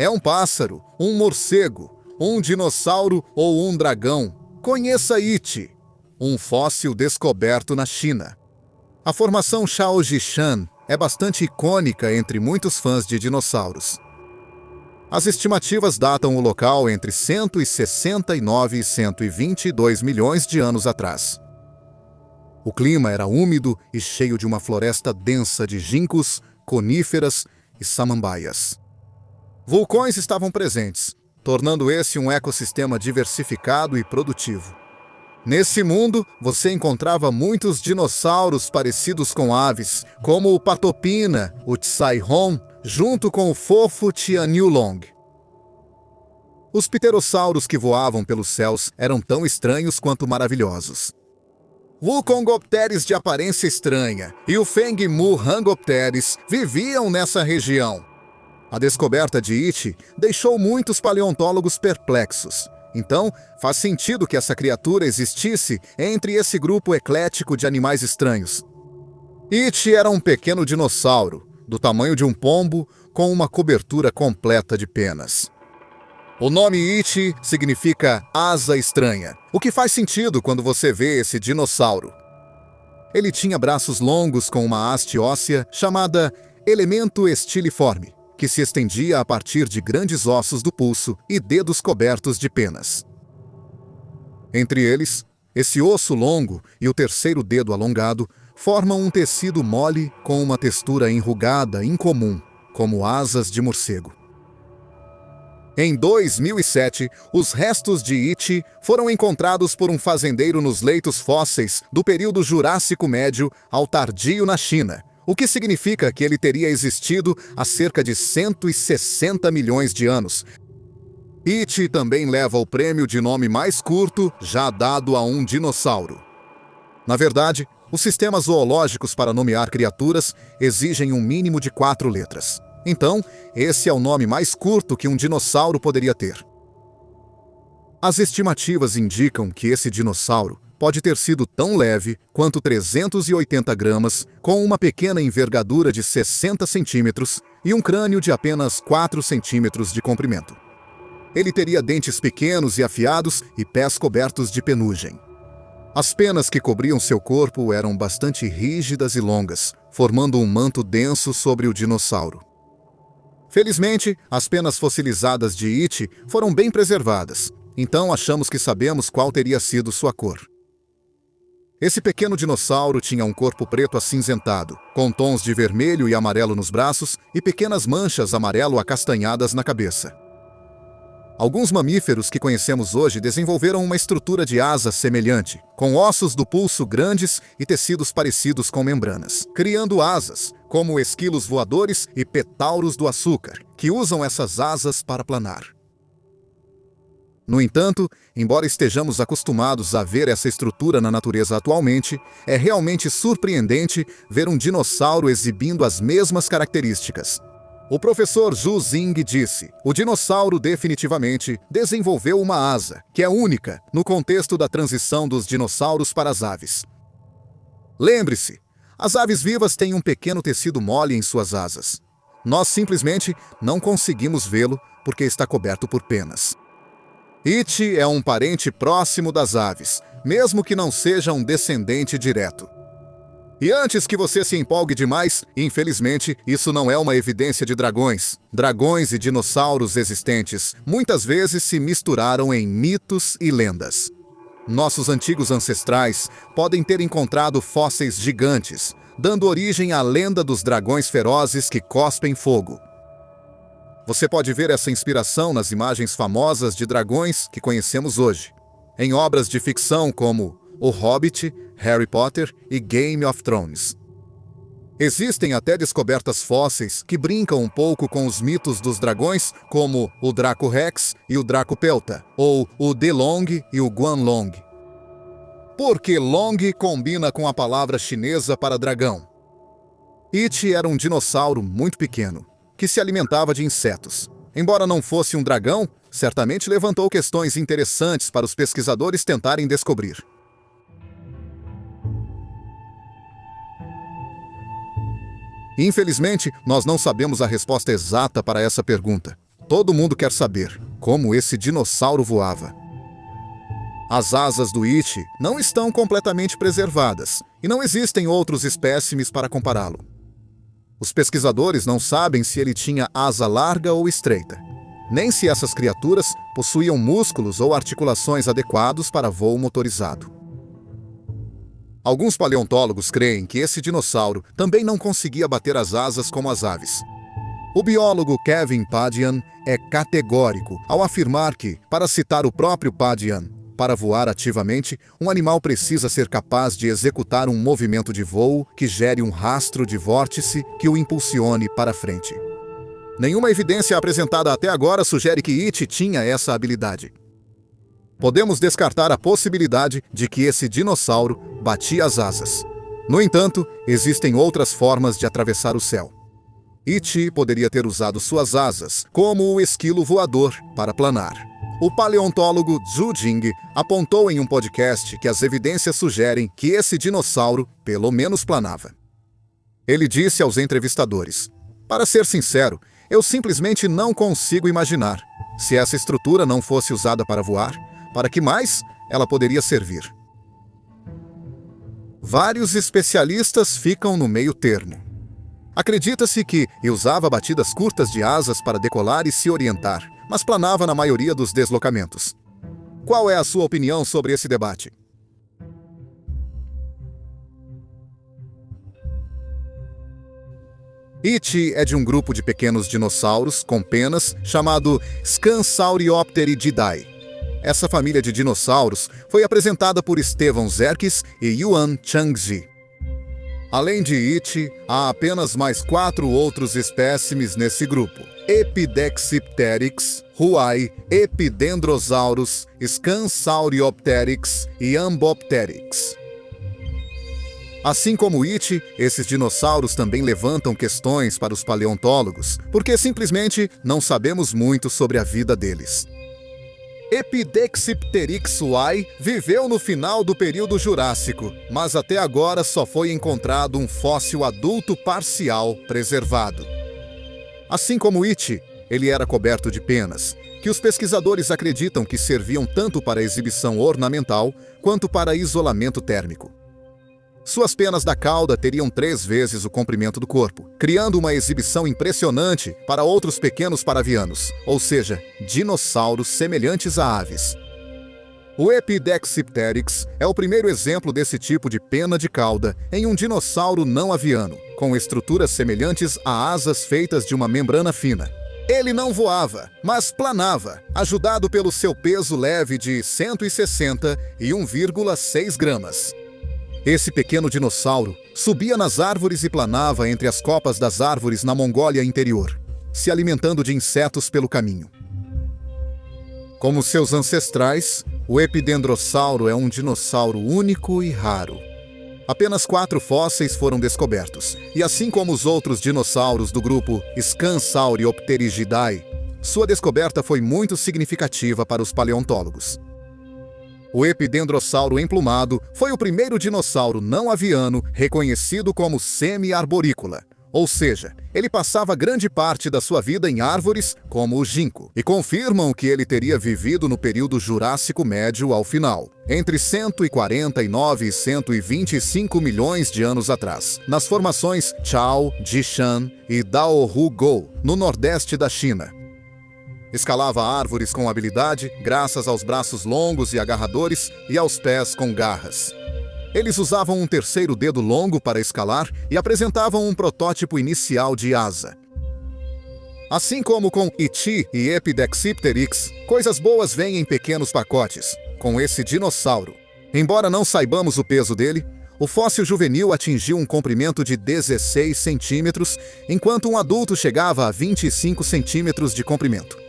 É um pássaro, um morcego, um dinossauro ou um dragão? Conheça It, um fóssil descoberto na China. A formação Shaojishan é bastante icônica entre muitos fãs de dinossauros. As estimativas datam o local entre 169 e 122 milhões de anos atrás. O clima era úmido e cheio de uma floresta densa de ginkgos, coníferas e samambaias. Vulcões estavam presentes, tornando esse um ecossistema diversificado e produtivo. Nesse mundo, você encontrava muitos dinossauros parecidos com aves, como o Patopina, o Tsaihon, junto com o fofo Tianyulong. Os pterossauros que voavam pelos céus eram tão estranhos quanto maravilhosos. Vulcongopteris de aparência estranha e o Fengmu Hangopteris viviam nessa região. A descoberta de It deixou muitos paleontólogos perplexos. Então, faz sentido que essa criatura existisse entre esse grupo eclético de animais estranhos. It era um pequeno dinossauro, do tamanho de um pombo, com uma cobertura completa de penas. O nome It significa asa estranha, o que faz sentido quando você vê esse dinossauro. Ele tinha braços longos com uma haste óssea chamada elemento estiliforme, que se estendia a partir de grandes ossos do pulso e dedos cobertos de penas. Entre eles, esse osso longo e o terceiro dedo alongado formam um tecido mole com uma textura enrugada incomum, como asas de morcego. Em 2007, os restos de It foram encontrados por um fazendeiro nos leitos fósseis do período Jurássico Médio ao Tardio na China, o que significa que ele teria existido há cerca de 160 milhões de anos. It também leva o prêmio de nome mais curto já dado a um dinossauro. Na verdade, os sistemas zoológicos para nomear criaturas exigem um mínimo de 4 letras. Então, esse é o nome mais curto que um dinossauro poderia ter. As estimativas indicam que esse dinossauro pode ter sido tão leve quanto 380 gramas, com uma pequena envergadura de 60 centímetros e um crânio de apenas 4 centímetros de comprimento. Ele teria dentes pequenos e afiados e pés cobertos de penugem. As penas que cobriam seu corpo eram bastante rígidas e longas, formando um manto denso sobre o dinossauro. Felizmente, as penas fossilizadas de It foram bem preservadas, então achamos que sabemos qual teria sido sua cor. Esse pequeno dinossauro tinha um corpo preto acinzentado, com tons de vermelho e amarelo nos braços e pequenas manchas amarelo-acastanhadas na cabeça. Alguns mamíferos que conhecemos hoje desenvolveram uma estrutura de asa semelhante, com ossos do pulso grandes e tecidos parecidos com membranas, criando asas, como esquilos voadores e petauros do açúcar, que usam essas asas para planar. No entanto, embora estejamos acostumados a ver essa estrutura na natureza atualmente, é realmente surpreendente ver um dinossauro exibindo as mesmas características. O professor Zhu Xing disse: o dinossauro definitivamente desenvolveu uma asa, que é única no contexto da transição dos dinossauros para as aves. Lembre-se, as aves vivas têm um pequeno tecido mole em suas asas. Nós simplesmente não conseguimos vê-lo porque está coberto por penas. It é um parente próximo das aves, mesmo que não seja um descendente direto. E antes que você se empolgue demais, infelizmente, isso não é uma evidência de dragões. Dragões e dinossauros existentes muitas vezes se misturaram em mitos e lendas. Nossos antigos ancestrais podem ter encontrado fósseis gigantes, dando origem à lenda dos dragões ferozes que cospem fogo. Você pode ver essa inspiração nas imagens famosas de dragões que conhecemos hoje, em obras de ficção como O Hobbit, Harry Potter e Game of Thrones. Existem até descobertas fósseis que brincam um pouco com os mitos dos dragões, como o Draco Rex e o Draco Pelta, ou o Delong e o Guanlong. Porque Long combina com a palavra chinesa para dragão. It era um dinossauro muito pequeno, que se alimentava de insetos. Embora não fosse um dragão, certamente levantou questões interessantes para os pesquisadores tentarem descobrir. Infelizmente, nós não sabemos a resposta exata para essa pergunta. Todo mundo quer saber como esse dinossauro voava. As asas do It não estão completamente preservadas e não existem outros espécimes para compará-lo. Os pesquisadores não sabem se ele tinha asa larga ou estreita, nem se essas criaturas possuíam músculos ou articulações adequados para voo motorizado. Alguns paleontólogos creem que esse dinossauro também não conseguia bater as asas como as aves. O biólogo Kevin Padian é categórico ao afirmar que, para citar o próprio Padian, para voar ativamente, um animal precisa ser capaz de executar um movimento de voo que gere um rastro de vórtice que o impulsione para frente. Nenhuma evidência apresentada até agora sugere que It tinha essa habilidade. Podemos descartar a possibilidade de que esse dinossauro batia as asas. No entanto, existem outras formas de atravessar o céu. It poderia ter usado suas asas, como o esquilo voador, para planar. O paleontólogo Zhu Jing apontou em um podcast que as evidências sugerem que esse dinossauro, pelo menos, planava. Ele disse aos entrevistadores: "Para ser sincero, eu simplesmente não consigo imaginar. Se essa estrutura não fosse usada para voar, para que mais ela poderia servir?" Vários especialistas ficam no meio termo. Acredita-se que usava batidas curtas de asas para decolar e se orientar, mas planava na maioria dos deslocamentos. Qual é a sua opinião sobre esse debate? It é de um grupo de pequenos dinossauros com penas chamado Scansauriopteridae. Essa família de dinossauros foi apresentada por Stephen Zerkis e Yuan Changji. Além de It, há apenas mais 4 outros espécimes nesse grupo: Epidexipteryx, Huai, Epidendrosaurus, Scansauriopteryx e Ambopteryx. Assim como It, esses dinossauros também levantam questões para os paleontólogos, porque simplesmente não sabemos muito sobre a vida deles. Epidexipteryx huai viveu no final do período Jurássico, mas até agora só foi encontrado um fóssil adulto parcial preservado. Assim como It, ele era coberto de penas, que os pesquisadores acreditam que serviam tanto para exibição ornamental quanto para isolamento térmico. Suas penas da cauda teriam 3 vezes o comprimento do corpo, criando uma exibição impressionante para outros pequenos paravianos, ou seja, dinossauros semelhantes a aves. O Epidexipteryx é o primeiro exemplo desse tipo de pena de cauda em um dinossauro não aviano, com estruturas semelhantes a asas feitas de uma membrana fina. Ele não voava, mas planava, ajudado pelo seu peso leve de 161,6 gramas. Esse pequeno dinossauro subia nas árvores e planava entre as copas das árvores na Mongólia interior, se alimentando de insetos pelo caminho. Como seus ancestrais, o Epidendrossauro é um dinossauro único e raro. Apenas 4 fósseis foram descobertos, e assim como os outros dinossauros do grupo Scansauriopterigidae, sua descoberta foi muito significativa para os paleontólogos. O Epidendrossauro emplumado foi o primeiro dinossauro não aviano reconhecido como semi-arborícola, ou seja, ele passava grande parte da sua vida em árvores, como o ginkgo, e confirmam que ele teria vivido no período Jurássico Médio ao final, entre 149 e 125 milhões de anos atrás, nas formações Chao, Jishan e Daohugou, no nordeste da China. Escalava árvores com habilidade, graças aos braços longos e agarradores e aos pés com garras. Eles usavam um terceiro dedo longo para escalar e apresentavam um protótipo inicial de asa. Assim como com It e Epidexipteryx, coisas boas vêm em pequenos pacotes. Com esse dinossauro, embora não saibamos o peso dele, o fóssil juvenil atingiu um comprimento de 16 centímetros, enquanto um adulto chegava a 25 centímetros de comprimento.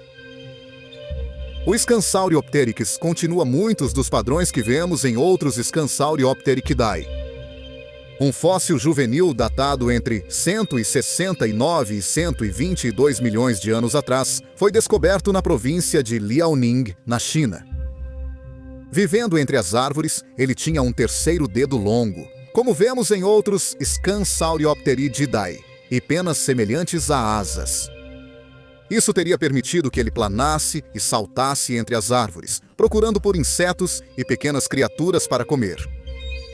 O Scansauriopteryx continua muitos dos padrões que vemos em outros Scansauriopteridae. Um fóssil juvenil datado entre 169 e 122 milhões de anos atrás foi descoberto na província de Liaoning, na China. Vivendo entre as árvores, ele tinha um terceiro dedo longo, como vemos em outros Scansauriopteridae, e penas semelhantes a asas. Isso teria permitido que ele planasse e saltasse entre as árvores, procurando por insetos e pequenas criaturas para comer.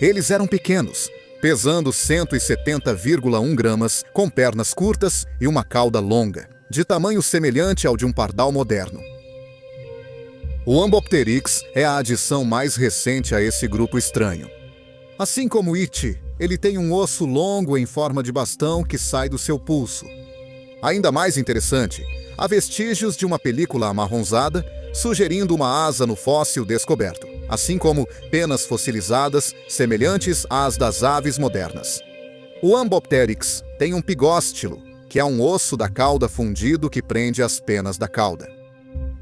Eles eram pequenos, pesando 170,1 gramas, com pernas curtas e uma cauda longa, de tamanho semelhante ao de um pardal moderno. O Ambopteryx é a adição mais recente a esse grupo estranho. Assim como It, ele tem um osso longo em forma de bastão que sai do seu pulso. Ainda mais interessante, há vestígios de uma película amarronzada, sugerindo uma asa no fóssil descoberto, assim como penas fossilizadas semelhantes às das aves modernas. O Ambopteryx tem um pigóstilo, que é um osso da cauda fundido que prende as penas da cauda.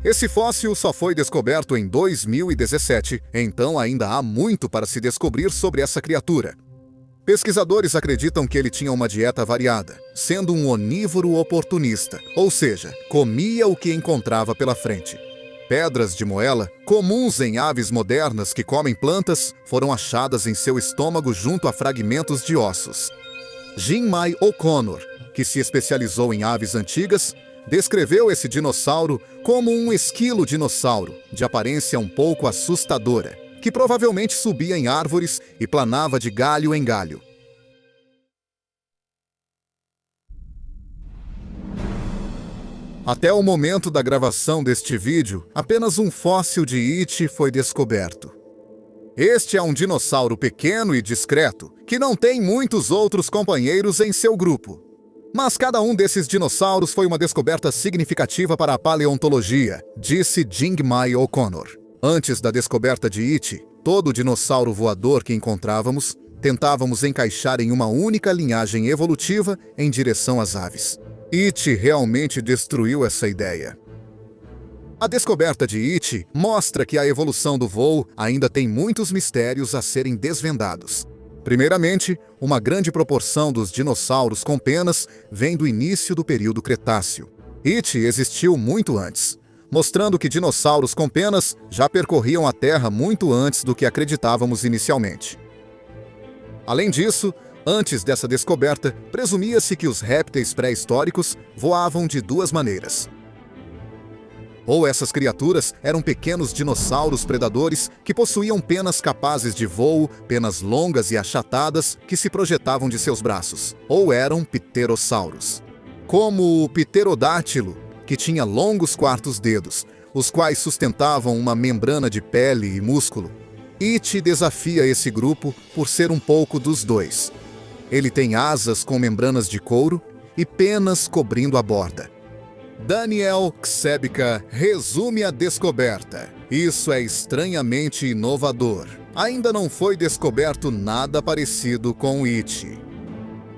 Esse fóssil só foi descoberto em 2017, então ainda há muito para se descobrir sobre essa criatura. Pesquisadores acreditam que ele tinha uma dieta variada, sendo um onívoro oportunista, ou seja, comia o que encontrava pela frente. Pedras de moela, comuns em aves modernas que comem plantas, foram achadas em seu estômago junto a fragmentos de ossos. Jim-Mai O'Connor, que se especializou em aves antigas, descreveu esse dinossauro como um esquilo-dinossauro, de aparência um pouco assustadora, que provavelmente subia em árvores e planava de galho em galho. Até o momento da gravação deste vídeo, apenas um fóssil de It foi descoberto. Este é um dinossauro pequeno e discreto, que não tem muitos outros companheiros em seu grupo. Mas cada um desses dinossauros foi uma descoberta significativa para a paleontologia, disse Jim-Mai O'Connor. Antes da descoberta de It, todo dinossauro voador que encontrávamos, tentávamos encaixar em uma única linhagem evolutiva em direção às aves. It realmente destruiu essa ideia. A descoberta de It mostra que a evolução do voo ainda tem muitos mistérios a serem desvendados. Primeiramente, uma grande proporção dos dinossauros com penas vem do início do período Cretáceo. It existiu muito antes, mostrando que dinossauros com penas já percorriam a Terra muito antes do que acreditávamos inicialmente. Além disso, antes dessa descoberta, presumia-se que os répteis pré-históricos voavam de duas maneiras. Ou essas criaturas eram pequenos dinossauros predadores que possuíam penas capazes de voo, penas longas e achatadas que se projetavam de seus braços, ou eram pterossauros. Como o pterodátilo, que tinha longos quartos dedos, os quais sustentavam uma membrana de pele e músculo. It desafia esse grupo por ser um pouco dos dois. Ele tem asas com membranas de couro e penas cobrindo a borda. Daniel Ksebka resume a descoberta. Isso é estranhamente inovador. Ainda não foi descoberto nada parecido com It.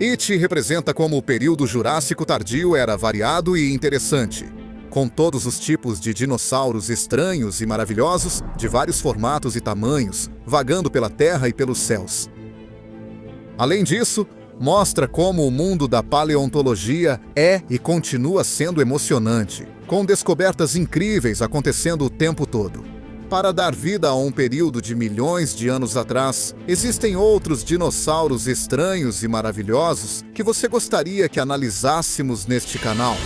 It representa como o período Jurássico tardio era variado e interessante, com todos os tipos de dinossauros estranhos e maravilhosos, de vários formatos e tamanhos, vagando pela terra e pelos céus. Além disso, mostra como o mundo da paleontologia é e continua sendo emocionante, com descobertas incríveis acontecendo o tempo todo. Para dar vida a um período de milhões de anos atrás, existem outros dinossauros estranhos e maravilhosos que você gostaria que analisássemos neste canal.